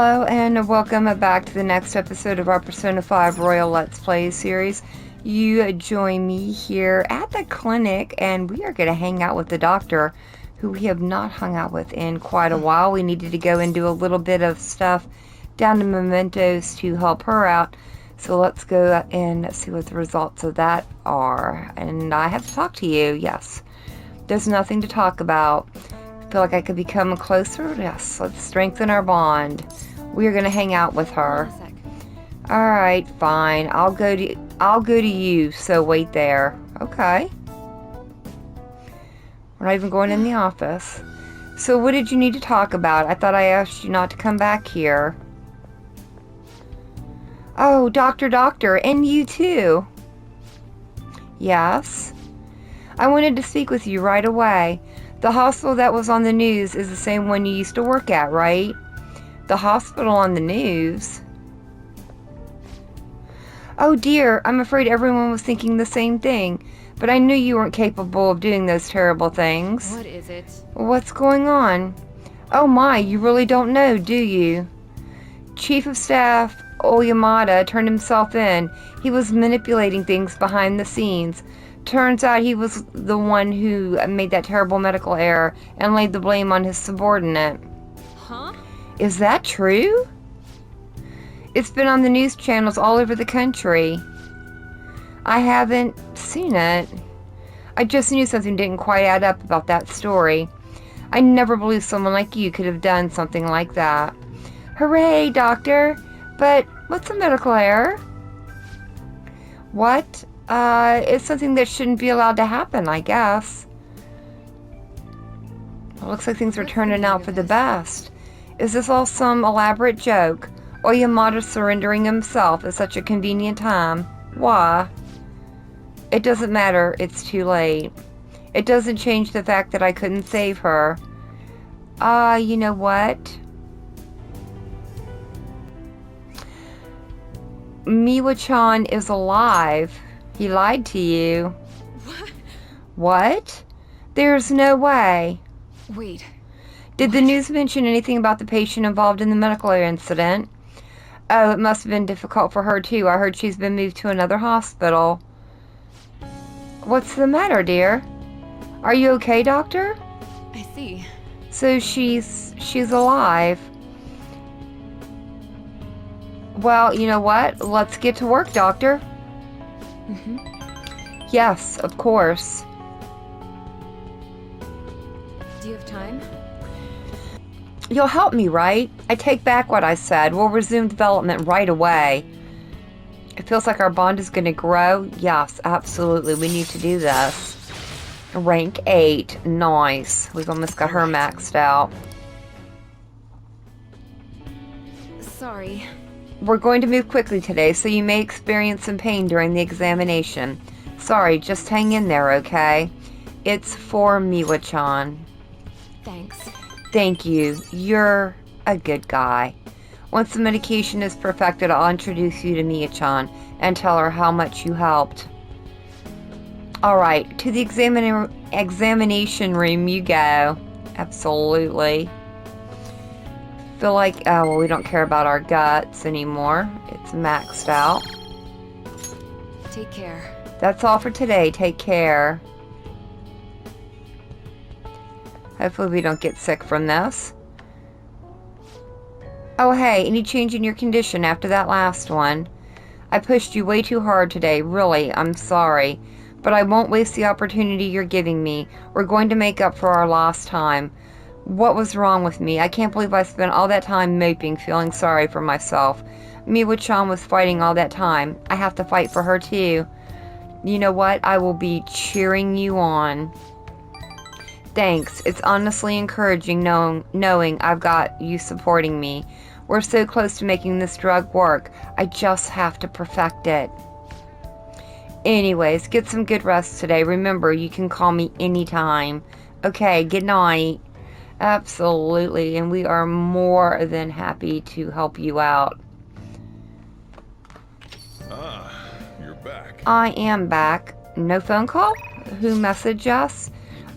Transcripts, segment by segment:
Hello and welcome back to the next episode of our Persona 5 Royal Let's Play series. You join me here at the clinic and we are going to hang out with the doctor who we have not hung out with in quite a while. We needed to go and do a little bit of stuff down to Mementos to help her out. So let's go and see what the results of that are. And I have to talk to you, yes. There's nothing to talk about. Feel like I could become closer? Yes, let's strengthen our bond. We're gonna hang out with her. Alright, fine. I'll go to you, so wait there. Okay. We're not even going in the office. So what did you need to talk about? I thought I asked you not to come back here. Oh, doctor, and you too. Yes? I wanted to speak with you right away. The hospital that was on the news is the same one you used to work at, right? The hospital on the news? Oh dear, I'm afraid everyone was thinking the same thing. But I knew you weren't capable of doing those terrible things. What is it? What's going on? Oh my, you really don't know, do you? Chief of Staff Okumura turned himself in. He was manipulating things behind the scenes. Turns out he was the one who made that terrible medical error and laid the blame on his subordinate. Huh? Is that true? It's been on the news channels all over the country. I haven't seen it. I just knew something didn't quite add up about that story. I never believed someone like you could have done something like that. Hooray, doctor! But what's a medical error? What? It's something that shouldn't be allowed to happen, I guess. It looks like things are turning out for the best. Is this all some elaborate joke? Okumura surrendering himself at such a convenient time? Why? It doesn't matter, it's too late. It doesn't change the fact that I couldn't save her. You know what? Miwa-chan is alive. He lied to you. What? What? There's no way. Wait. Did the news mention anything about the patient involved in the medical incident? Oh, it must have been difficult for her too. I heard she's been moved to another hospital. What's the matter, dear? Are you okay, doctor? I see. So she's alive. Well, you know what? Let's get to work, doctor. Yes, of course. Do you have time? You'll help me, right? I take back what I said. We'll resume development right away. It feels like our bond is going to grow. Yes, absolutely. We need to do this. Rank 8. Nice. We've almost got her maxed out. Sorry. We're going to move quickly today, so you may experience some pain during the examination. Sorry, just hang in there, okay? It's for Miwa-chan. Thanks. Thank you. You're a good guy. Once the medication is perfected, I'll introduce you to Miwa-chan and tell her how much you helped. Alright, to the examination room you go. Absolutely. Feel like, oh, well, we don't care about our guts anymore. It's maxed out. Take care. That's all for today. Take care. Hopefully we don't get sick from this. Oh, hey, any change in your condition after that last one? I pushed you way too hard today. Really, I'm sorry. But I won't waste the opportunity you're giving me. We're going to make up for our lost time. What was wrong with me? I can't believe I spent all that time moping, feeling sorry for myself. Miwa-chan was fighting all that time. I have to fight for her too. You know what? I will be cheering you on. Thanks. It's honestly encouraging knowing I've got you supporting me. We're so close to making this drug work. I just have to perfect it. Anyways, get some good rest today. Remember, you can call me anytime. Okay, good night. Absolutely, and we are more than happy to help you out. You're back. I am back. No phone call? Who messaged us?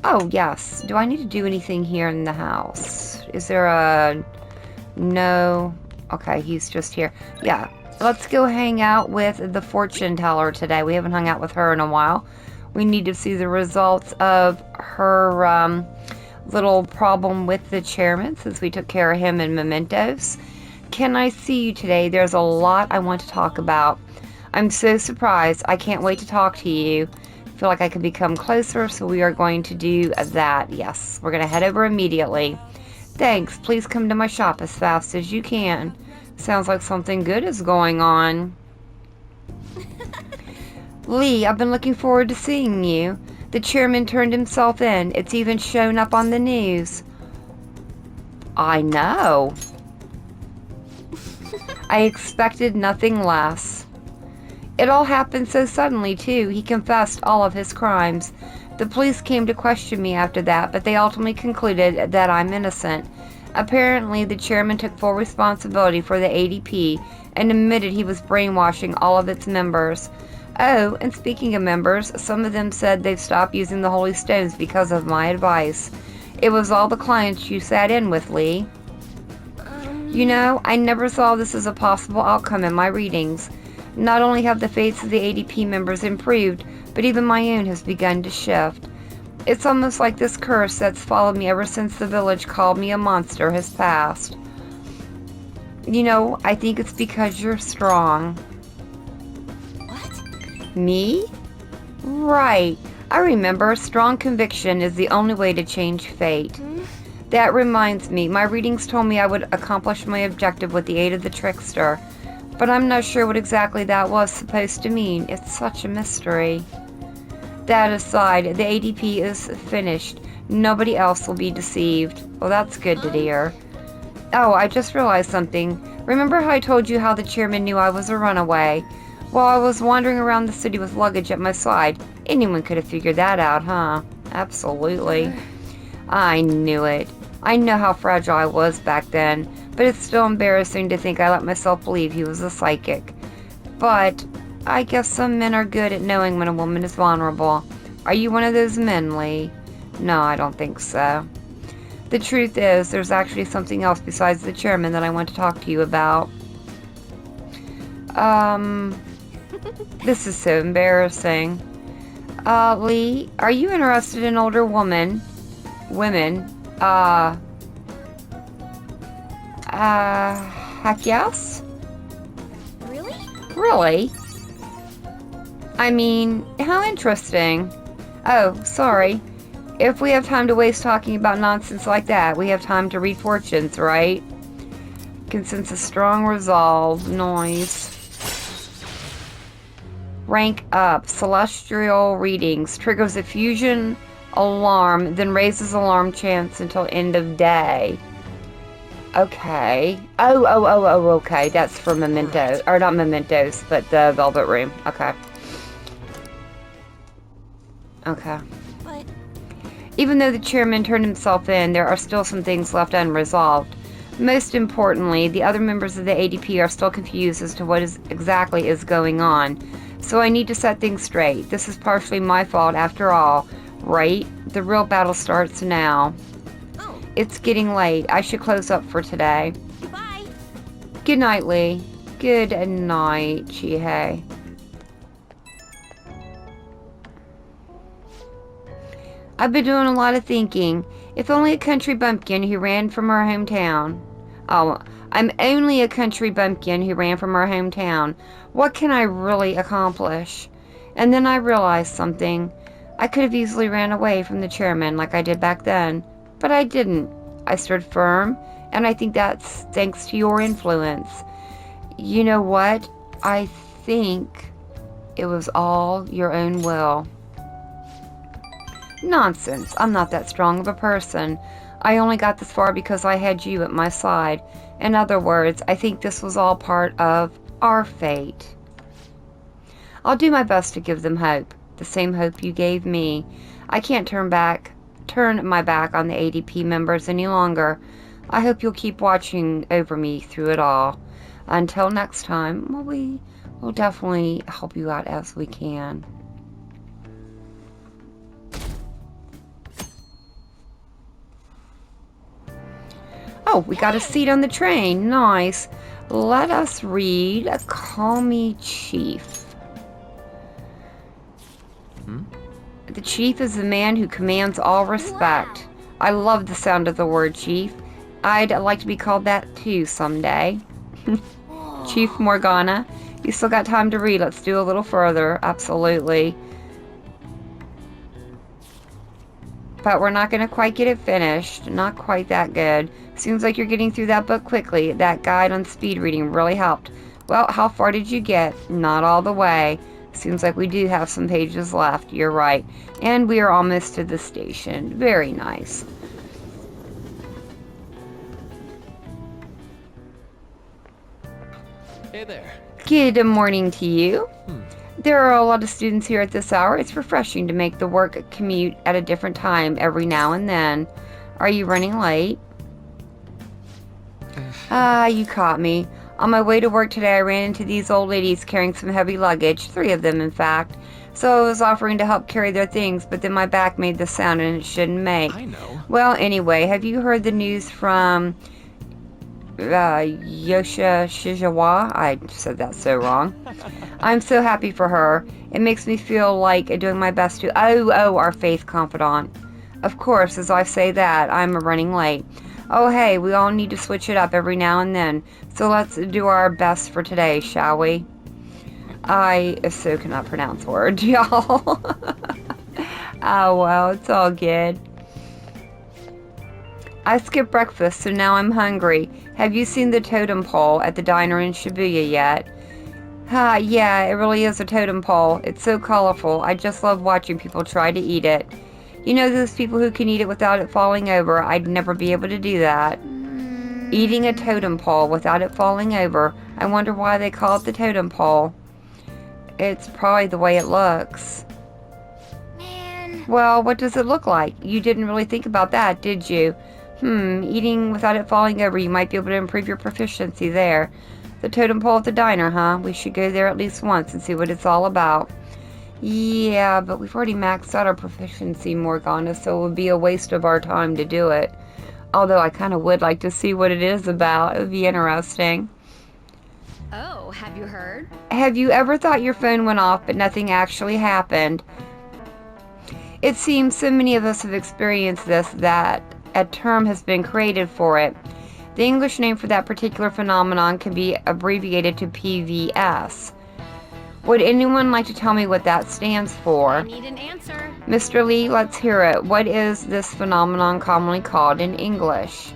Oh, yes. Do I need to do anything here in the house? Is there a... No. Okay, he's just here. Yeah, let's go hang out with the fortune teller today. We haven't hung out with her in a while. We need to see the results of her little problem with the chairman since we took care of him in Mementos. Can I see you today? There's a lot I want to talk about. I'm so surprised. I can't wait to talk to you. I feel like I could become closer, so we are going to do that. Yes, we're going to head over immediately. Thanks. Please come to my shop as fast as you can. Sounds like something good is going on. Lee, I've been looking forward to seeing you. The chairman turned himself in. It's even shown up on the news. I know. I expected nothing less. It all happened so suddenly, too. He confessed all of his crimes. The police came to question me after that, but they ultimately concluded that I'm innocent. Apparently, the chairman took full responsibility for the ADP and admitted he was brainwashing all of its members. Oh, and speaking of members, some of them said they've stopped using the Holy Stones because of my advice. It was all the clients you sat in with, Lee. You know, I never saw this as a possible outcome in my readings. Not only have the fates of the ADP members improved, but even my own has begun to shift. It's almost like this curse that's followed me ever since the village called me a monster has passed. You know, I think it's because you're strong. What? Me? Right. I remember strong conviction is the only way to change fate. That reminds me, my readings told me I would accomplish my objective with the aid of the trickster. But I'm not sure what exactly that was supposed to mean. It's such a mystery. That aside, the ADP is finished. Nobody else will be deceived. Well, that's good to hear. Oh, I just realized something. Remember how I told you how the chairman knew I was a runaway? While I was wandering around the city with luggage at my side, anyone could have figured that out, huh? Absolutely. I knew it. I know how fragile I was back then, but it's still embarrassing to think I let myself believe he was a psychic. But I guess some men are good at knowing when a woman is vulnerable. Are you one of those men, Lee? No, I don't think so. The truth is, there's actually something else besides the chairman that I want to talk to you about. This is so embarrassing. Lee, are you interested in older women? Heck yes? Really? Really? I mean, how interesting. Oh, sorry. If we have time to waste talking about nonsense like that, we have time to read fortunes, right? Can sense a strong resolve. Noise. Rank up. Celestial readings. Triggers a fusion alarm, then raises alarm chance until end of day. Okay. Oh, okay. That's for Mementos. Or not Mementos, but the Velvet Room. Okay. Okay. But Even though the chairman turned himself in, there are still some things left unresolved. Most importantly, the other members of the ADP are still confused as to what exactly is going on. So I need to set things straight. This is partially my fault after all, right? The real battle starts now. oh, It's getting late. I should close up for today. goodbye. Good night, Lee. Good night, Chihei. I've been doing a lot of thinking. If only a country bumpkin who ran from our hometown. Oh, I'm only a country bumpkin who ran from our hometown. What can I really accomplish? And then I realized something. I could have easily ran away from the chairman like I did back then, but I didn't. I stood firm, and I think that's thanks to your influence. You know what? I think it was all your own will. Nonsense. I'm not that strong of a person. I only got this far because I had you at my side. In other words, I think this was all part of our fate. I'll do my best to give them hope. The same hope you gave me. I can't turn my back on the ADP members any longer. I hope you'll keep watching over me through it all. Until next time, well, we will definitely help you out as we can. Oh, we got a seat on the train. Nice. Let us read Call Me Chief. The chief is the man who commands all respect. I love the sound of the word chief. I'd like to be called that too someday. Chief Morgana, you still got time to read. Let's do a little further. Absolutely. But we're not going to quite get it finished. Not quite that good. Seems like you're getting through that book quickly. That guide on speed reading really helped. Well, how far did you get? Not all the way. Seems like we do have some pages left. You're right. And we are almost to the station. Very nice. Hey there. Good morning to you. There are a lot of students here at this hour. It's refreshing to make the work commute at a different time every now and then. Are you running late? You caught me. On my way to work today, I ran into these old ladies carrying some heavy luggage, 3 of them in fact. So I was offering to help carry their things, but then my back made the sound and it shouldn't make. I know. Well, anyway, have you heard the news from Yosha Shizawa? I said that so wrong. I'm so happy for her. It makes me feel like doing my best to... Oh, our faith confidant. Of course, as I say that, I'm running late. Oh, hey, we all need to switch it up every now and then. So let's do our best for today, shall we? I so cannot pronounce words, y'all. Oh, well, it's all good. I skipped breakfast, so now I'm hungry. Have you seen the totem pole at the diner in Shibuya yet? Yeah, it really is a totem pole. It's so colorful. I just love watching people try to eat it. You know those people who can eat it without it falling over? I'd never be able to do that. Eating a totem pole without it falling over. I wonder why they call it the totem pole. It's probably the way it looks. Man. Well, what does it look like? You didn't really think about that, did you? Eating without it falling over, you might be able to improve your proficiency there. The totem pole at the diner, huh? We should go there at least once and see what it's all about. Yeah, but we've already maxed out our proficiency, Morgana, so it would be a waste of our time to do it. Although I kind of would like to see what it is about. It would be interesting. Oh, have you heard? Have you ever thought your phone went off but nothing actually happened? It seems so many of us have experienced this that a term has been created for it. The English name for that particular phenomenon can be abbreviated to PVS. Would anyone like to tell me what that stands for? I need an answer. Mr. Lee, let's hear it. What is this phenomenon commonly called in English?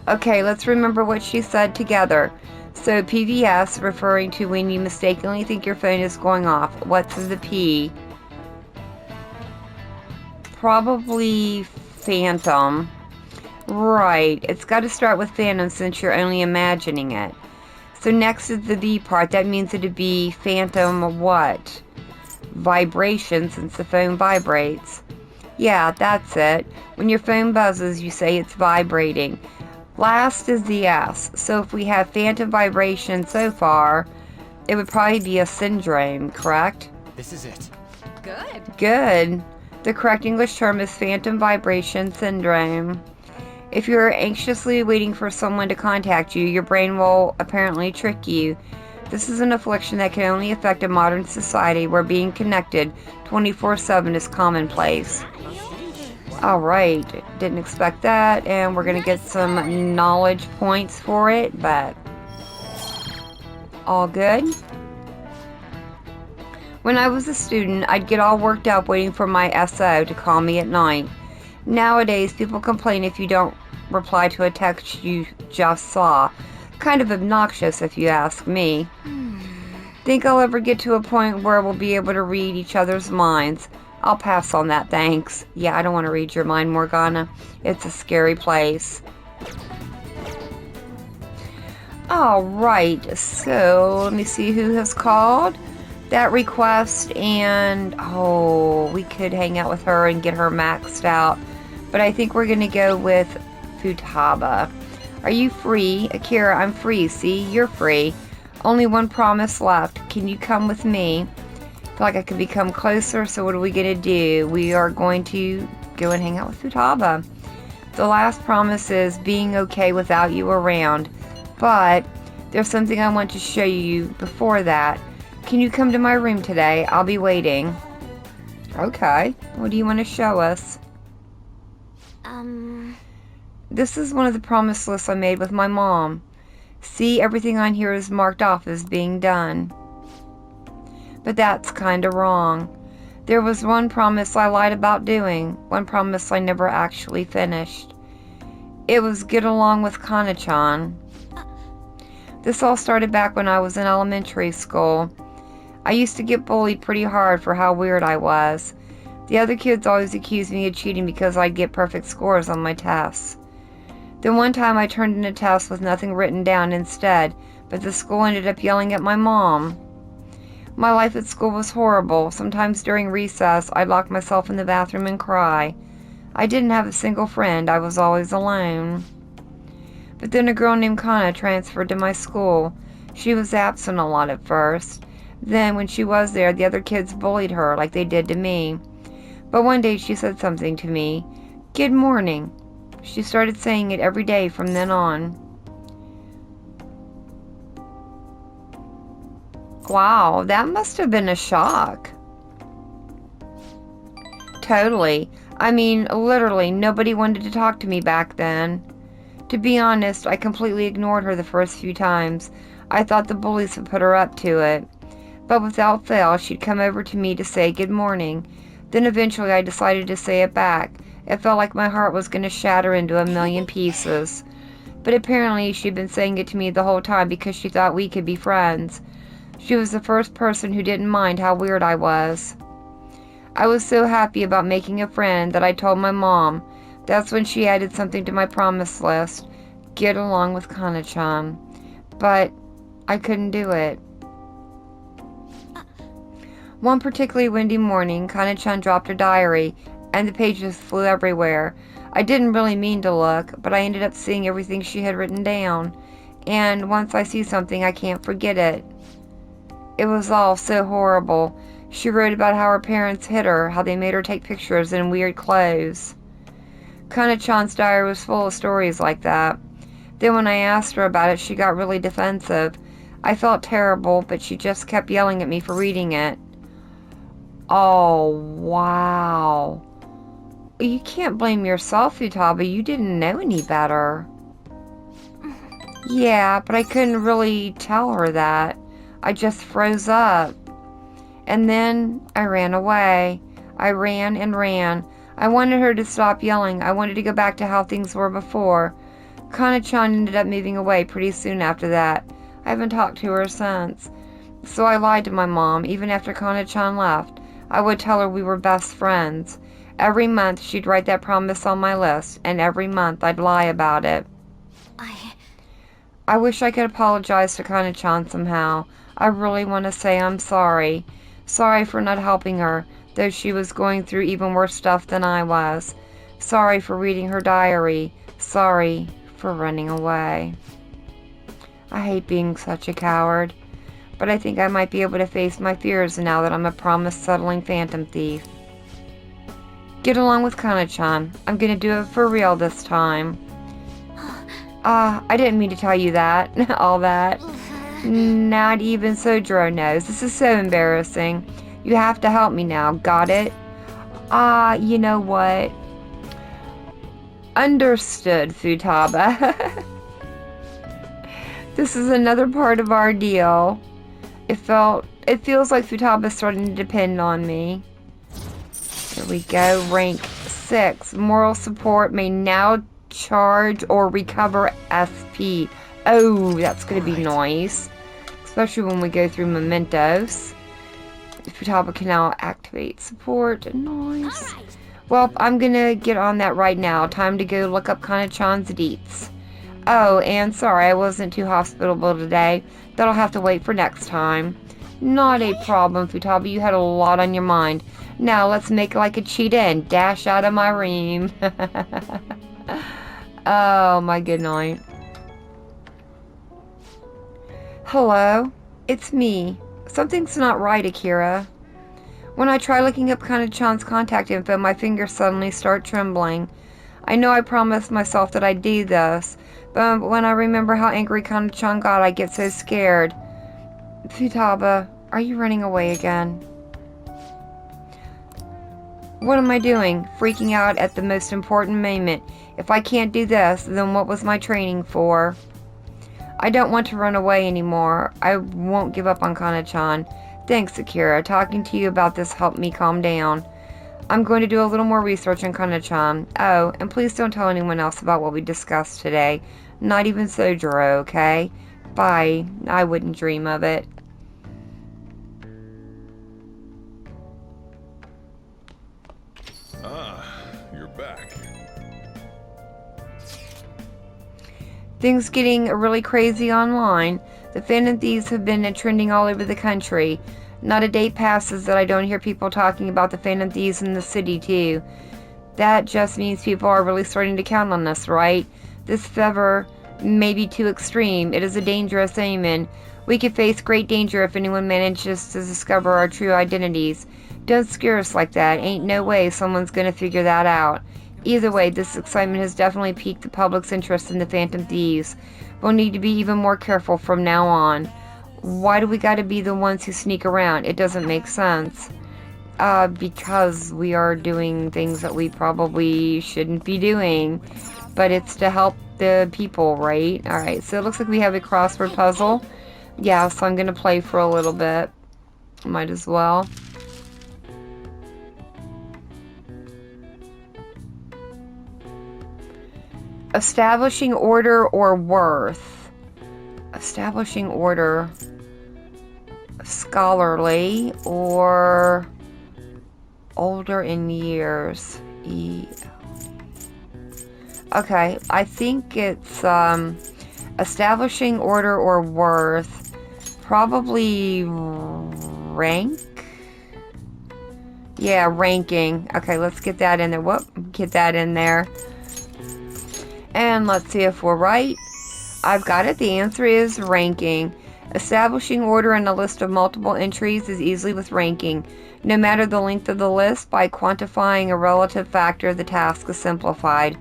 Okay, let's remember what she said together. So PVS, referring to when you mistakenly think your phone is going off. What's the P? Probably phantom. Right, it's got to start with phantom since you're only imagining it. So next is the V part. That means it'd be phantom what? Vibration, since the phone vibrates. Yeah, that's it. When your phone buzzes, you say it's vibrating. Last is the S. So if we have phantom vibration so far, it would probably be a syndrome, correct? This is it. Good. Good. The correct English term is phantom vibration syndrome. If you're anxiously waiting for someone to contact you, your brain will apparently trick you. This is an affliction that can only affect a modern society where being connected 24/7 is commonplace. Alright, didn't expect that, and we're going to get some knowledge points for it, but all good. When I was a student, I'd get all worked up waiting for my SO to call me at night. Nowadays, people complain if you don't reply to a text you just saw. Kind of obnoxious if you ask me. Think I'll ever get to a point where we'll be able to read each other's minds? I'll pass on that, thanks. Yeah, I don't want to read your mind, Morgana. It's a scary place. Alright, so let me see who has called. That request, and we could hang out with her and get her maxed out. But I think we're going to go with Futaba. Are you free? Akira, I'm free. See, you're free. Only one promise left. Can you come with me? I feel like I could become closer, so what are we going to do? We are going to go and hang out with Futaba. The last promise is being okay without you around. But there's something I want to show you before that. Can you come to my room today? I'll be waiting. Okay. What do you want to show us? This is one of the promise lists I made with my mom. See, everything on here is marked off as being done. But that's kinda wrong. There was one promise I lied about doing, one promise I never actually finished. It was get along with Kana-chan. This all started back when I was in elementary school. I used to get bullied pretty hard for how weird I was. The other kids always accused me of cheating because I'd get perfect scores on my tests. Then one time I turned in a test with nothing written down instead, but the school ended up yelling at my mom. My life at school was horrible. Sometimes during recess, I'd lock myself in the bathroom and cry. I didn't have a single friend. I was always alone. But then a girl named Kana transferred to my school. She was absent a lot at first. Then, when she was there, the other kids bullied her like they did to me. But one day she said something to me. Good morning. She started saying it every day from then on. Wow, that must have been a shock. Totally. I mean, literally, nobody wanted to talk to me back then. To be honest, I completely ignored her the first few times. I thought the bullies had put her up to it. But without fail, she'd come over to me to say good morning. Then eventually I decided to say it back. It felt like my heart was going to shatter into a million pieces. But apparently she'd been saying it to me the whole time because she thought we could be friends. She was the first person who didn't mind how weird I was. I was so happy about making a friend that I told my mom. That's when she added something to my promise list. Get along with Kana-chan. But I couldn't do it. One particularly windy morning, Kana-chan dropped her diary, and the pages flew everywhere. I didn't really mean to look, but I ended up seeing everything she had written down. And once I see something, I can't forget it. It was all so horrible. She wrote about how her parents hit her, how they made her take pictures in weird clothes. Kana-chan's diary was full of stories like that. Then when I asked her about it, she got really defensive. I felt terrible, but she just kept yelling at me for reading it. Oh, wow. You can't blame yourself, Futaba. You didn't know any better. Yeah, but I couldn't really tell her that. I just froze up. And then I ran away. I ran and ran. I wanted her to stop yelling. I wanted to go back to how things were before. Kana-chan ended up moving away pretty soon after that. I haven't talked to her since. So I lied to my mom, even after Kana-chan left. I would tell her we were best friends. Every month she'd write that promise on my list, and every month I'd lie about it. I wish I could apologize to Kana-chan somehow. I really want to say I'm sorry. Sorry for not helping her, though she was going through even worse stuff than I was. Sorry for reading her diary. Sorry for running away. I hate being such a coward, but I think I might be able to face my fears now that I'm a promise-settling phantom thief. Get along with Kana-chan. I'm gonna do it for real this time. I didn't mean to tell you that. All that. Not even Sojiro knows. This is so embarrassing. You have to help me now. Got it? You know what? Understood, Futaba. This is another part of our deal. It feels like Futaba's starting to depend on me. Here we go. Rank 6. Moral support may now charge or recover SP. Oh, that's going to be nice. Especially when we go through mementos. Futaba can now activate support. Nice. Well, I'm going to get on that right now. Time to go look up Kana-chan's deets. Oh, and sorry I wasn't too hospitable today. That'll have to wait for next time. Not a problem, Futaba. You had a lot on your mind. Now let's make like a cheetah and dash out of my room. Oh, my good night. Hello? It's me. Something's not right, Akira. When I try looking up Kana-chan's contact info, my fingers suddenly start trembling. I know I promised myself that I'd do this, but when I remember how angry Kana-chan got, I get so scared. Futaba, are you running away again? What am I doing? Freaking out at the most important moment. If I can't do this, then what was my training for? I don't want to run away anymore. I won't give up on Kana-chan. Thanks, Akira. Talking to you about this helped me calm down. I'm going to do a little more research on Kana-chan. Oh, and please don't tell anyone else about what we discussed today. Not even Sojiro, okay? Bye. I wouldn't dream of it. You're back. Things getting really crazy online. The Phantom Thieves have been trending all over the country. Not a day passes that I don't hear people talking about the Phantom Thieves in the city, too. That just means people are really starting to count on us, right? This fever may be too extreme. It is a dangerous omen. We could face great danger if anyone manages to discover our true identities. Don't scare us like that. Ain't no way someone's gonna figure that out. Either way, this excitement has definitely piqued the public's interest in the Phantom Thieves. We'll need to be even more careful from now on. Why do we gotta be the ones who sneak around? It doesn't make sense. Because we are doing things that we probably shouldn't be doing. But it's to help the people, right? Alright, so it looks like we have a crossword puzzle. Yeah, so I'm gonna play for a little bit. Might as well. Establishing order or worth. Establishing order. Scholarly or older in years. Okay, I think it's establishing order or worth. Probably rank. Yeah, ranking. Okay, let's get that in there. Whoop, get that in there. And let's see if we're right. I've got it. The answer is ranking. Establishing order in a list of multiple entries is easily with ranking. No matter the length of the list, by quantifying a relative factor, the task is simplified.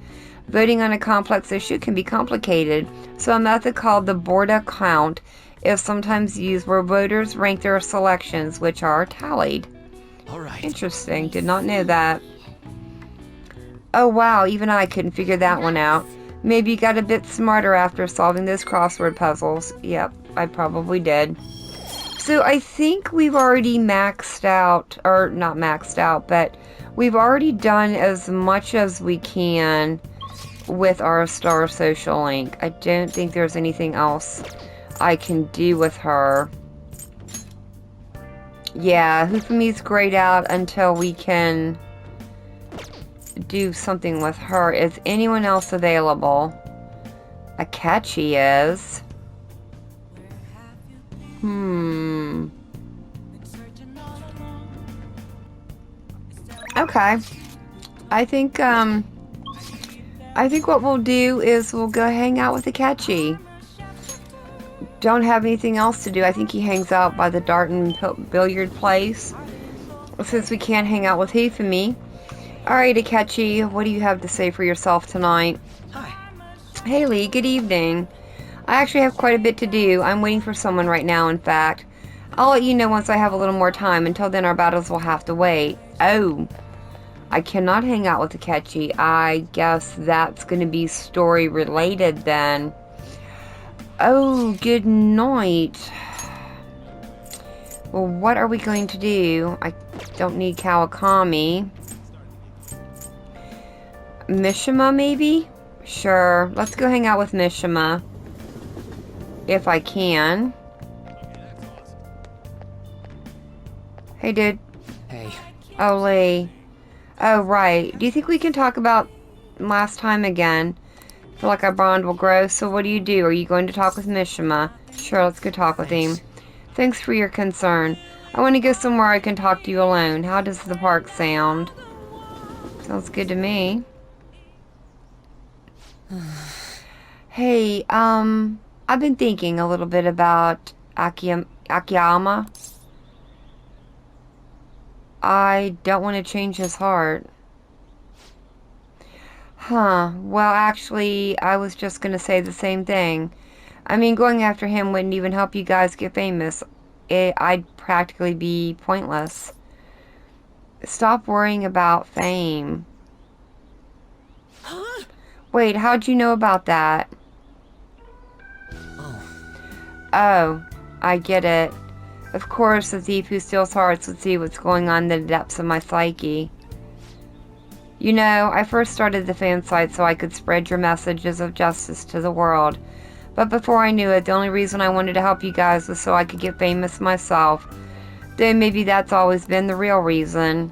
Voting on a complex issue can be complicated, so a method called the Borda count is sometimes used where voters rank their selections, which are tallied. All right. Interesting. Did not know that. Oh wow, even I couldn't figure that one out. Maybe you got a bit smarter after solving those crossword puzzles. Yep, I probably did. So I think we've already maxed out, or not maxed out, but we've already done as much as we can with our Star Social Link. I don't think there's anything else I can do with her. Yeah, Hufumi's grayed out until we can do something with her. Is anyone else available? Akachi is. Okay. I think what we'll do is we'll go hang out with Akachi. Don't have anything else to do. I think he hangs out by the dart and billiard place. Since we can't hang out with Hifumi. Alright, Akachi, what do you have to say for yourself tonight? Hi. Hey Lee, good evening. I actually have quite a bit to do. I'm waiting for someone right now, in fact. I'll let you know once I have a little more time. Until then, our battles will have to wait. Oh. I cannot hang out with Akachi. I guess that's going to be story related then. Oh, good night. Well, what are we going to do? I don't need Kawakami. Mishima, maybe? Sure. Let's go hang out with Mishima. If I can. Hey, dude. Hey. Oh, Lee. Oh, right. Do you think we can talk about last time again? I feel like our bond will grow. So what do? Are you going to talk with Mishima? Sure, let's go talk with him. Thanks for your concern. I want to go somewhere I can talk to you alone. How does the park sound? Sounds good to me. Hey, I've been thinking a little bit about Akiyama. I don't want to change his heart. Huh. Well, actually, I was just gonna say the same thing. I mean, going after him wouldn't even help you guys get famous. I'd practically be pointless. Stop worrying about fame. Huh? Wait, how'd you know about that? Oh. Oh, I get it. Of course, the thief who steals hearts would see what's going on in the depths of my psyche. You know, I first started the fan site so I could spread your messages of justice to the world. But before I knew it, the only reason I wanted to help you guys was so I could get famous myself. Then maybe that's always been the real reason.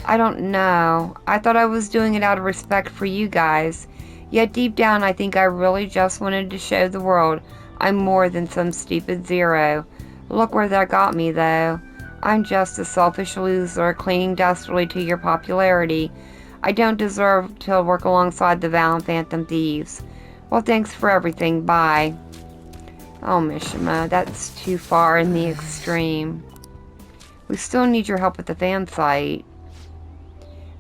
I don't know. I thought I was doing it out of respect for you guys. Yet deep down, I think I really just wanted to show the world I'm more than some stupid zero. Look where that got me, though. I'm just a selfish loser clinging desperately to your popularity. I don't deserve to work alongside the valiant Phantom Thieves. Well, thanks for everything. Bye. Oh, Mishima, that's too far in the extreme. We still need your help with the fan site.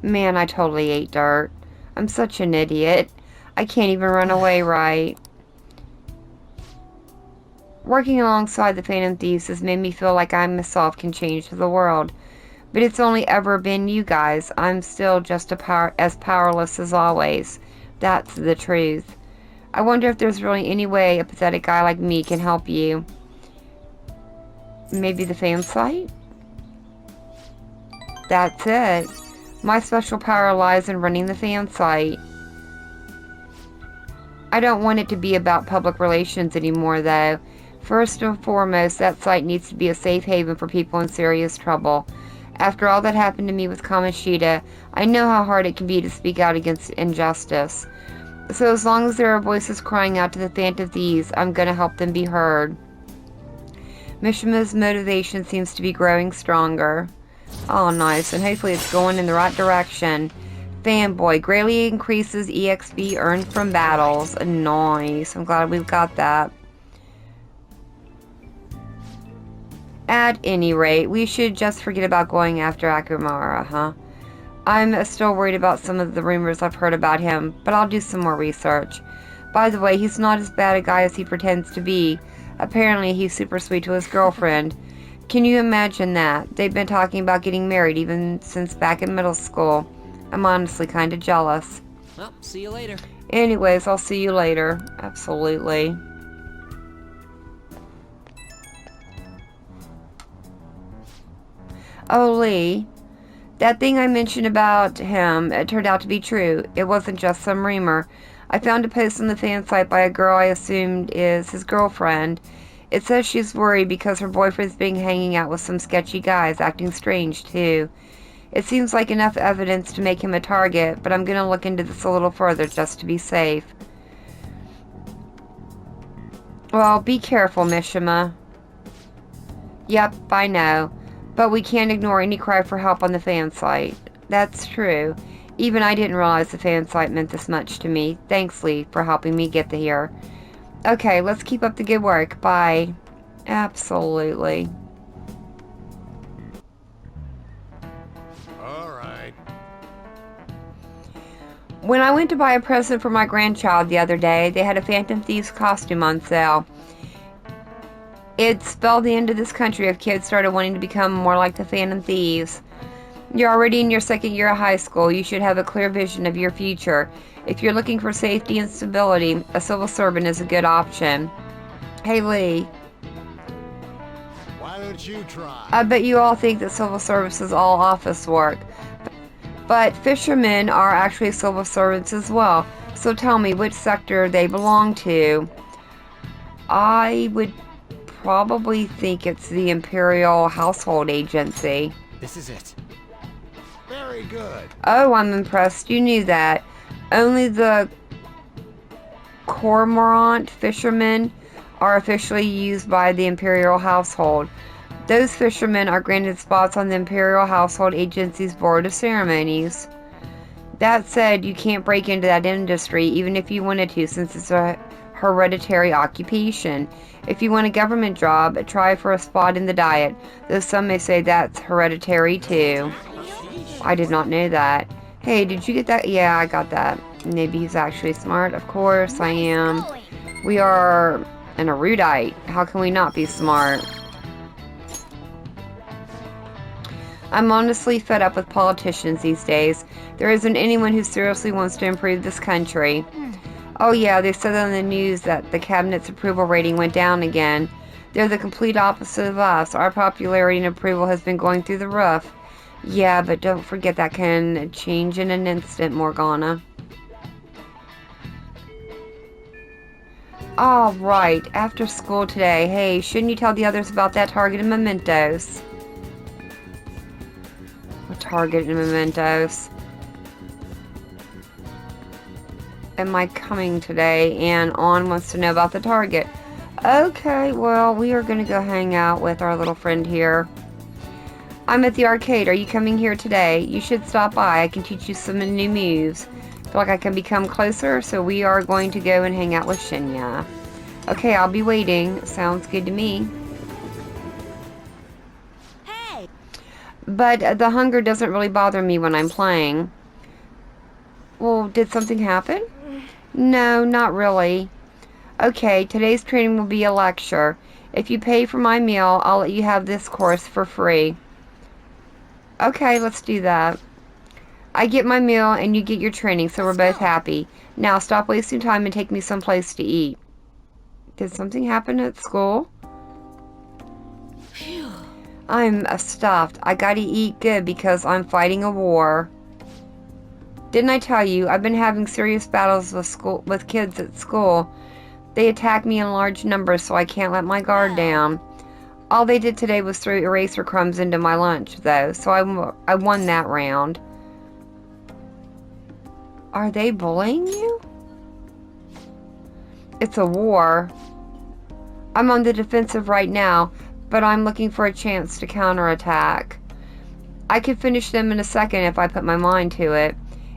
Man, I totally ate dirt. I'm such an idiot. I can't even run away right. Working alongside the Phantom Thieves has made me feel like I myself can change the world. But it's only ever been you guys. I'm still just as powerless as always. That's the truth. I wonder if there's really any way a pathetic guy like me can help you. Maybe the fan site? That's it. My special power lies in running the fan site. I don't want it to be about public relations anymore, though. First and foremost, that site needs to be a safe haven for people in serious trouble. After all that happened to me with Kamoshida, I know how hard it can be to speak out against injustice. So as long as there are voices crying out to the Phantom Thieves, I'm going to help them be heard. Mishima's motivation seems to be growing stronger. Oh, nice, and hopefully it's going in the right direction. Fanboy greatly increases EXP earned from battles. Nice, I'm glad we've got that. At any rate, we should just forget about going after Okumura, huh? I'm still worried about some of the rumors I've heard about him, but I'll do some more research. By the way, he's not as bad a guy as he pretends to be. Apparently, he's super sweet to his girlfriend. Can you imagine that? They've been talking about getting married even since back in middle school. I'm honestly kind of jealous. Well, see you later. Anyways, I'll see you later. Absolutely. Oh, Lee. That thing I mentioned about him, it turned out to be true. It wasn't just some rumor. I found a post on the fan site by a girl I assumed is his girlfriend. It says she's worried because her boyfriend's been hanging out with some sketchy guys, acting strange, too. It seems like enough evidence to make him a target, but I'm going to look into this a little further just to be safe. Well, be careful, Mishima. Yep, I know. But we can't ignore any cry for help on the fan site. That's true. Even I didn't realize the fan site meant this much to me. Thanks, Lee, for helping me get here. Okay, let's keep up the good work. Bye. Absolutely. All right. When I went to buy a present for my grandchild the other day, they had a Phantom Thieves costume on sale. It spelled the end of this country if kids started wanting to become more like the Phantom Thieves. You're already in your second year of high school. You should have a clear vision of your future. If you're looking for safety and stability, a civil servant is a good option. Hey, Lee. Why don't you try? I bet you all think that civil service is all office work. But fishermen are actually civil servants as well. So tell me which sector they belong to. I would probably think it's the Imperial Household Agency. This is it. Very good. Oh, I'm impressed. You knew that. Only the cormorant fishermen are officially used by the Imperial Household. Those fishermen are granted spots on the Imperial Household Agency's Board of Ceremonies. That said, you can't break into that industry even if you wanted to, since it's a hereditary occupation. If you want a government job, try for a spot in the Diet, though some may say that's hereditary too. I did not know that. Hey, did you get that? Yeah, I got that. Maybe he's actually smart. Of course I am. We are an erudite. How can we not be smart? I'm honestly fed up with politicians these days. There isn't anyone who seriously wants to improve this country. Oh yeah, they said on the news that the cabinet's approval rating went down again. They're the complete opposite of us. Our popularity and approval has been going through the roof. Yeah, but don't forget that can change in an instant, Morgana. Alright, after school today. Hey, shouldn't you tell the others about that Target and Mementos? What Target and Mementos? Am I coming today? And On wants to know about the Target. Okay, well, we are going to go hang out with our little friend here. I'm at the arcade. Are you coming here today? You should stop by. I can teach you some new moves. Feel like I can become closer, so we are going to go and hang out with Shinya. Okay, I'll be waiting. Sounds good to me. Hey! But the hunger doesn't really bother me when I'm playing. Well, did something happen? No, not really. Okay, today's training will be a lecture. If you pay for my meal, I'll let you have this course for free. Okay, let's do that. I get my meal and you get your training, so we're both happy. Now, stop wasting time and take me someplace to eat. Did something happen at school? I'm stuffed. I gotta eat good because I'm fighting a war. Didn't I tell you, I've been having serious battles with kids at school. They attack me in large numbers, so I can't let my guard down. All they did today was throw eraser crumbs into my lunch, though, so I won that round. Are they bullying you? It's a war. I'm on the defensive right now, but I'm looking for a chance to counterattack. I could finish them in a second if I put my mind to it.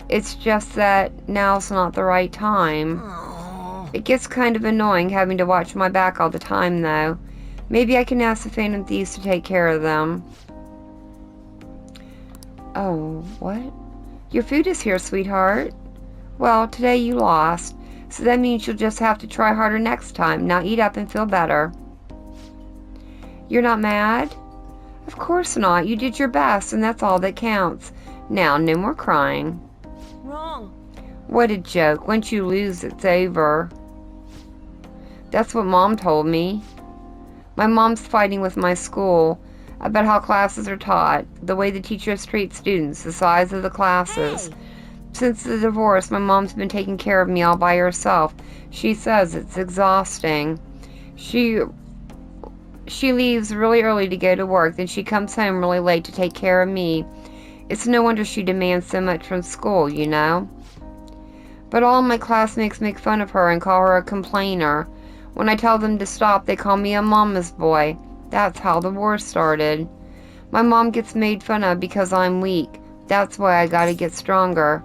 It's just that now's not the right time. It gets kind of annoying having to watch my back all the time, though. Maybe I can ask the Phantom Thieves to take care of them. Oh, what? Your food is here, sweetheart. Well, today you lost, so that means you'll just have to try harder next time. Now eat up and feel better. You're not mad? Of course not. You did your best, and that's all that counts. Now, no more crying. Wrong. What a joke. Once you lose, it's over. That's what Mom told me. My mom's fighting with my school about how classes are taught, the way the teachers treat students, the size of the classes. Hey. Since the divorce, my mom's been taking care of me all by herself. She says it's exhausting. She leaves really early to go to work, then she comes home really late to take care of me. It's no wonder she demands so much from school, you know. But all my classmates make fun of her and call her a complainer. When I tell them to stop, they call me a mama's boy. That's how the war started. My mom gets made fun of because I'm weak. That's why I gotta get stronger.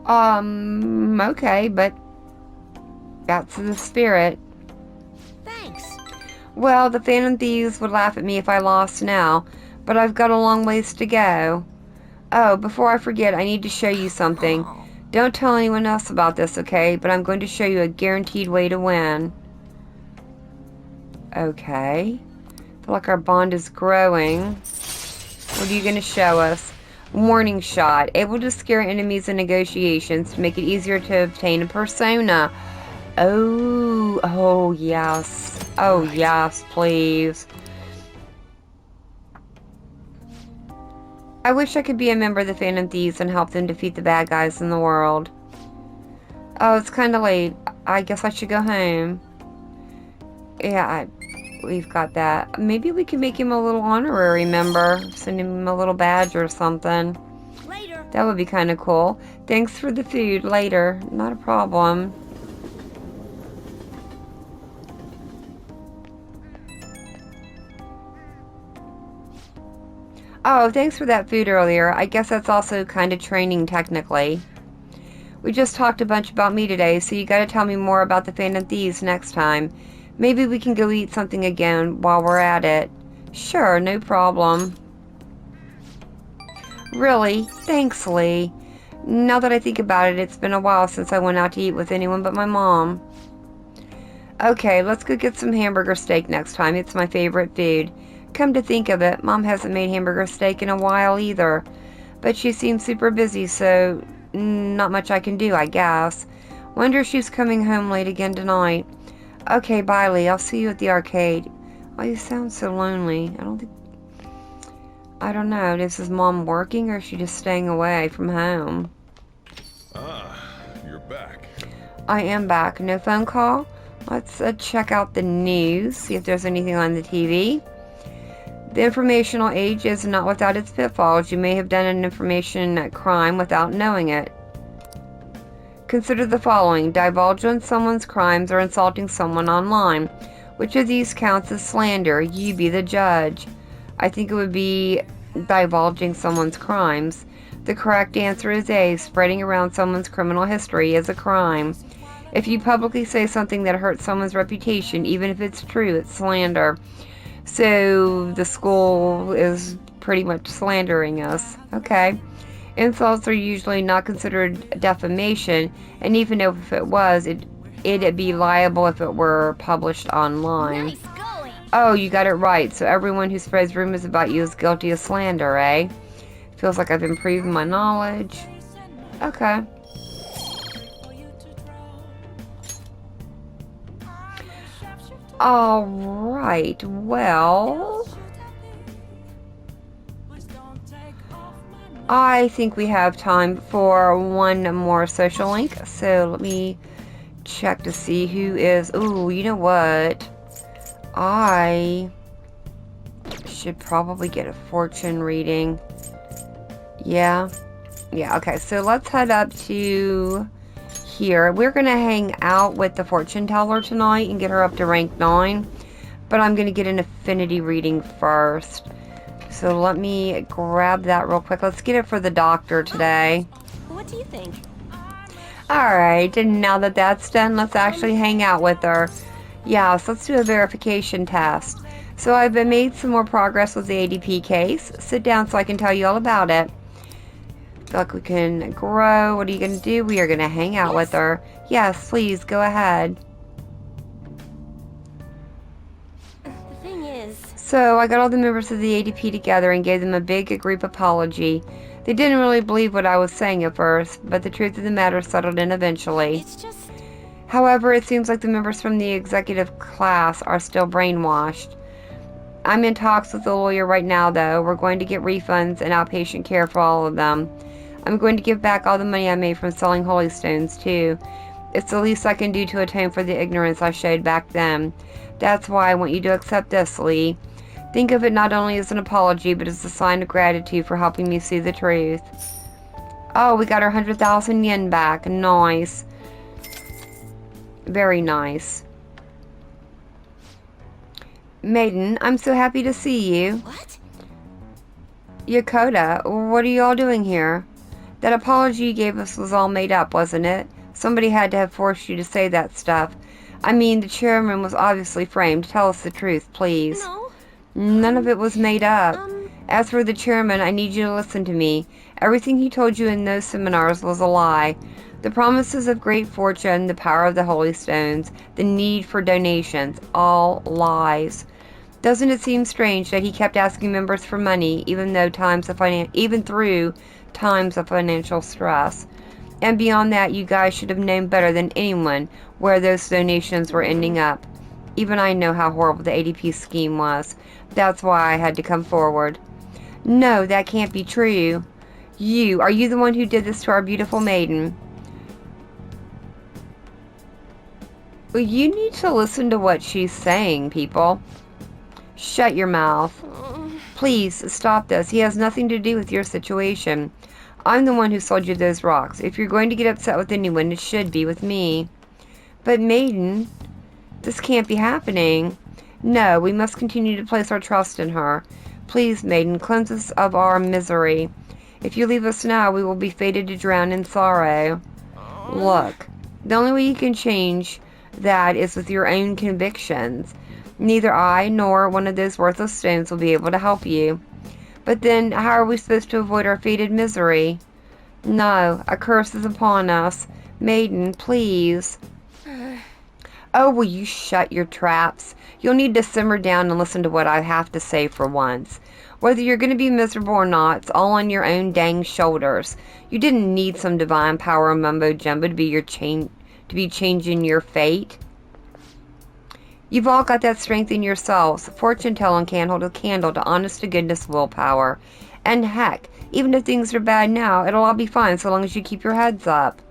Okay, but that's the spirit. Thanks. Well, the Phantom Thieves would laugh at me if I lost now, but I've got a long ways to go. Oh, before I forget, I need to show you something. Don't tell anyone else about this, okay? But I'm going to show you a guaranteed way to win. Okay. I feel like our bond is growing. What are you going to show us? Warning shot. Able to scare enemies in negotiations to make it easier to obtain a persona. Oh yes. Oh yes, please. I wish I could be a member of the Phantom Thieves and help them defeat the bad guys in the world. Oh, it's kind of late. I guess I should go home. Yeah, we've got that. Maybe we can make him a little honorary member. Send him a little badge or something. Later. That would be kind of cool. Thanks for the food. Later. Not a problem. Oh, thanks for that food earlier. I guess that's also kind of training, technically. We just talked a bunch about me today, so you gotta tell me more about the Phantom Thieves next time. Maybe we can go eat something again while we're at it. Sure, no problem. Really? Thanks, Lee. Now that I think about it, it's been a while since I went out to eat with anyone but my mom. Okay, let's go get some hamburger steak next time. It's my favorite food. Come to think of it, Mom hasn't made hamburger steak in a while either. But she seems super busy, so not much I can do, I guess. Wonder if she's coming home late again tonight. Okay, bye, Lee. I'll see you at the arcade. Oh, you sound so lonely. I don't know. Is his mom working or is she just staying away from home? Ah, you're back. I am back. No phone call? Let's check out the news, see if there's anything on the TV. The informational age is not without its pitfalls. You may have done an information crime without knowing it. Consider the following. Divulge on someone's crimes or insulting someone online. Which of these counts as slander? You be the judge. I think it would be divulging someone's crimes. The correct answer is A. Spreading around someone's criminal history is a crime. If you publicly say something that hurts someone's reputation, even if it's true, it's slander. So the school is pretty much slandering us. Okay. Insults are usually not considered defamation, and even if it was, it'd be liable if it were published online. Nice going. Oh, you got it right. So everyone who spreads rumors about you is guilty of slander, eh? Feels like I've improved my knowledge. Okay. Alright, well, I think we have time for one more social link, so let me check to see who is, ooh, you know what, I should probably get a fortune reading. Yeah, okay, so let's head up to here. We're going to hang out with the fortune teller tonight and get her up to rank 9, but I'm going to get an affinity reading first. So let me grab that real quick. Let's get it for the doctor today. What do you think? Alright, and now that that's done, let's actually hang out with her. Yeah, so let's do a verification test. So I've made some more progress with the ADP case. Sit down so I can tell you all about it. Feel like we can grow. What are you going to do? We are going to hang out with her. Yes, please, go ahead. The thing is... So I got all the members of the ADP together and gave them a big group apology. They didn't really believe what I was saying at first, but the truth of the matter settled in eventually. It's just... However, it seems like the members from the executive class are still brainwashed. I'm in talks with the lawyer right now, though. We're going to get refunds and outpatient care for all of them. I'm going to give back all the money I made from selling holy stones, too. It's the least I can do to atone for the ignorance I showed back then. That's why I want you to accept this, Lee. Think of it not only as an apology, but as a sign of gratitude for helping me see the truth. Oh, we got our 100,000 yen back. Nice. Very nice. Maiden, I'm so happy to see you. What? Yokota, what are you all doing here? That apology you gave us was all made up, wasn't it? Somebody had to have forced you to say that stuff. I mean, the chairman was obviously framed. Tell us the truth, please. No. None of it was made up. As for the chairman, I need you to listen to me. Everything he told you in those seminars was a lie. The promises of great fortune, the power of the holy stones, the need for donations, all lies. Doesn't it seem strange that he kept asking members for money, even through times of financial stress? And beyond that, you guys should have known better than anyone where those donations were ending up. Even I know how horrible the ADP scheme was. That's why I had to come forward. No, that can't be true. Are you the one who did this to our beautiful maiden? Well, you need to listen to what she's saying, people. Shut your mouth. Please, stop this. He has nothing to do with your situation. I'm the one who sold you those rocks. If you're going to get upset with anyone, it should be with me. But Maiden, this can't be happening. No, we must continue to place our trust in her. Please, Maiden, cleanse us of our misery. If you leave us now, we will be fated to drown in sorrow. Look, the only way you can change that is with your own convictions. Neither I nor one of those worthless stones will be able to help you. But then, how are we supposed to avoid our fated misery? No, a curse is upon us. Maiden, please. Oh, will you shut your traps? You'll need to simmer down and listen to what I have to say for once. Whether you're going to be miserable or not, it's all on your own dang shoulders. You didn't need some divine power mumbo-jumbo to be changing your fate. You've all got that strength in yourselves. Fortune-telling can't hold a candle to honest-to-goodness willpower. And heck, even if things are bad now, it'll all be fine so long as you keep your heads up.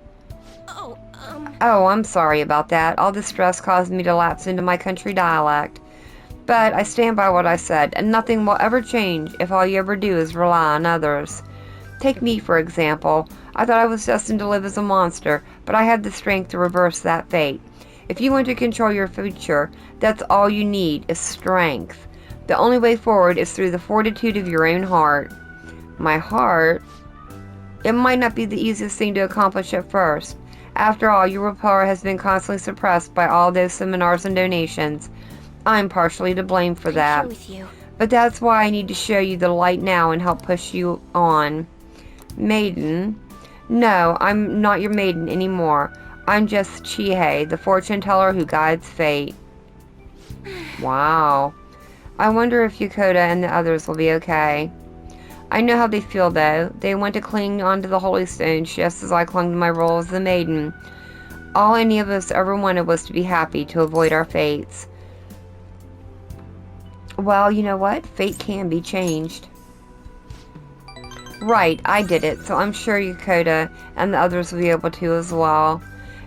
Oh, I'm sorry about that. All this stress caused me to lapse into my country dialect. But I stand by what I said, and nothing will ever change if all you ever do is rely on others. Take me, for example. I thought I was destined to live as a monster, but I had the strength to reverse that fate. If you want to control your future, that's all you need is strength. The only way forward is through the fortitude of your own heart. My heart? It might not be the easiest thing to accomplish at first. After all, your willpower has been constantly suppressed by all those seminars and donations. I'm partially to blame for that. I'm with you. But that's why I need to show you the light now and help push you on. Maiden? No, I'm not your maiden anymore. I'm just Chihei, the fortune teller who guides fate. Wow. I wonder if Yokota and the others will be okay. I know how they feel, though. They want to cling onto the holy stones just as I clung to my role as the maiden. All any of us ever wanted was to be happy, to avoid our fates. Well, you know what? Fate can be changed. Right, I did it, so I'm sure Yokota and the others will be able to as well.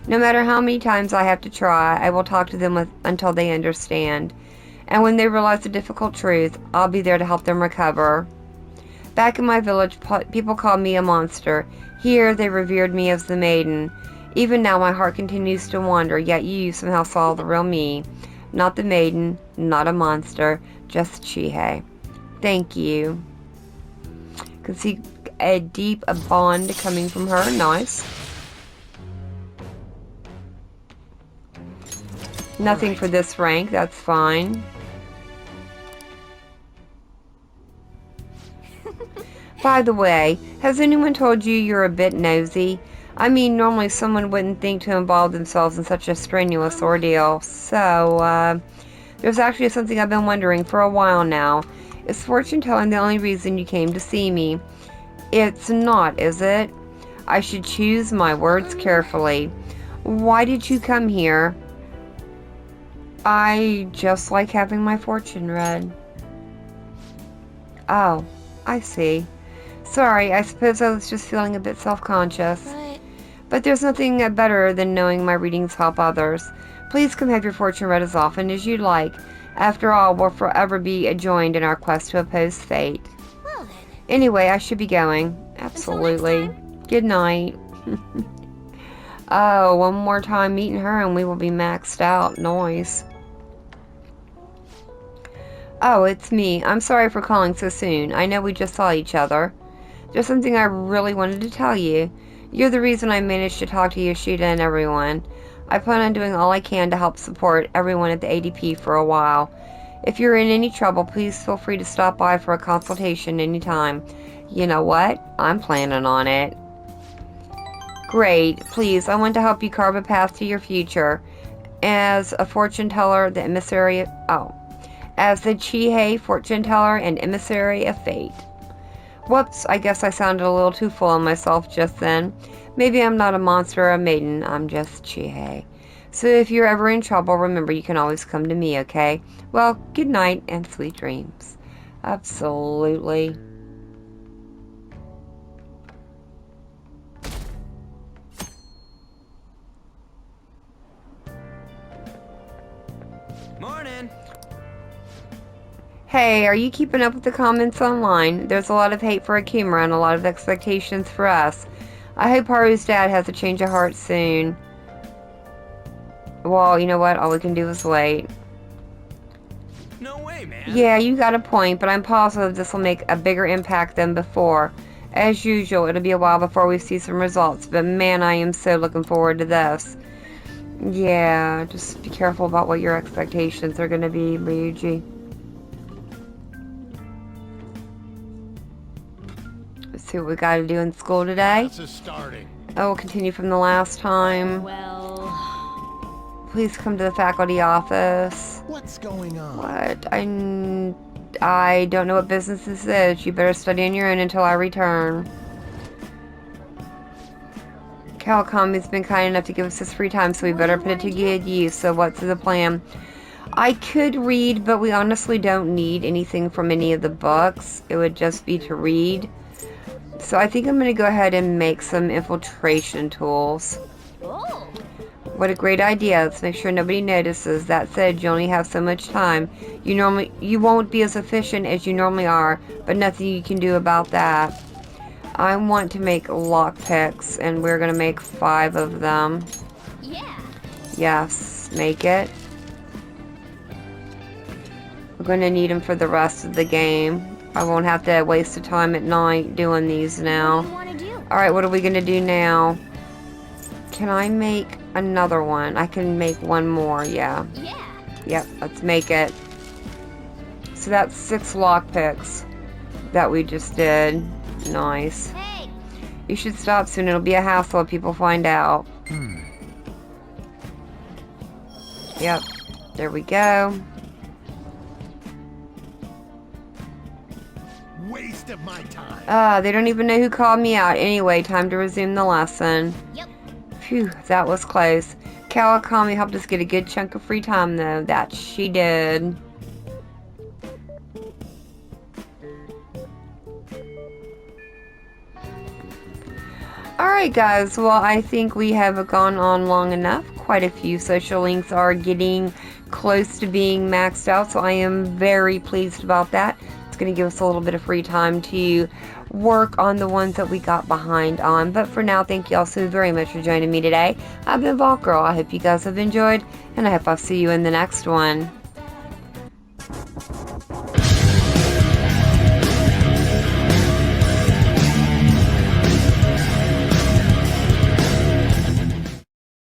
No matter how many times I have to try, I will talk to them until they understand. And when they realize the difficult truth, I'll be there to help them recover. Back in my village, people called me a monster. Here, they revered me as the maiden. Even now, my heart continues to wander, yet you somehow saw the real me. Not the maiden, not a monster, just Chihei. Thank you. Can see a deep bond coming from her. Nice. Nothing for this rank. That's fine. By the way, has anyone told you you're a bit nosy? I mean, normally someone wouldn't think to involve themselves in such a strenuous ordeal. So, there's actually something I've been wondering for a while now. Is fortune telling the only reason you came to see me? It's not, is it? I should choose my words carefully. Why did you come here? I just like having my fortune read. Oh, I see. Sorry, I suppose I was just feeling a bit self-conscious. But there's nothing better than knowing my readings help others. Please come have your fortune read as often as you'd like. After all, we'll forever be adjoined in our quest to oppose fate. Well then. Anyway, I should be going. Absolutely. Good night. Oh, one more time meeting her and we will be maxed out. Noise. Oh, it's me. I'm sorry for calling so soon. I know we just saw each other. There's something I really wanted to tell you. You're the reason I managed to talk to Yoshida and everyone. I plan on doing all I can to help support everyone at the ADP for a while. If you're in any trouble, please feel free to stop by for a consultation anytime. You know what? I'm planning on it. Great. Please, I want to help you carve a path to your future. As a fortune teller, the emissary... As the Chihei fortune teller and emissary of fate. Whoops, I guess I sounded a little too full of myself just then. Maybe I'm not a monster or a maiden, I'm just Chihei. So if you're ever in trouble, remember you can always come to me, okay? Well, good night and sweet dreams. Absolutely. Morning. Hey, are you keeping up with the comments online? There's a lot of hate for Okumura and a lot of expectations for us. I hope Haru's dad has a change of heart soon. Well, you know what? All we can do is wait. No way, man. Yeah, you got a point, but I'm positive this will make a bigger impact than before. As usual, it'll be a while before we see some results, but man, I am so looking forward to this. Yeah, just be careful about what your expectations are going to be, Ryuji. see what we got to do in school today. Class is starting. Oh, we'll continue from the last time. Well, Please come to the faculty office. What's going on? What? I don't know what business this is. You better study on your own until I return. Kawakami's been kind enough to give us this free time, so we better put it to good use. So what's the plan? I could read, but we honestly don't need anything from any of the books. It would just be to read. So I think I'm going to go ahead and make some infiltration tools. oh, What a great idea. Let's make sure nobody notices. That said, you only have so much time. You won't be as efficient as you normally are, but nothing you can do about that. I want to make lockpicks, and we're going to make 5 of them. yeah. Yes, make it. We're going to need them for the rest of the game. I won't have to waste the time at night doing these What do now. you want to do? Alright, what are we going to do now? Can I make another one? I can make one more, yeah. Yeah. Yep, let's make it. So that's 6 lockpicks that we just did. Nice. Hey, You should stop soon. It'll be a hassle if people find out. Yep, there we go. Waste of my time. They don't even know who called me out. Anyway, time to resume the lesson. yep. Phew, that was close. Kawakami helped us get a good chunk of free time, though. That she did. Alright guys, well I think we have gone on long enough. Quite a few social links are getting close to being maxed out, so I am very pleased about that. It's going to give us a little bit of free time to work on the ones that we got behind on. But for now, thank you all so very much for joining me today. I've been Vault Girl. I hope you guys have enjoyed, and I hope I'll see you in the next one.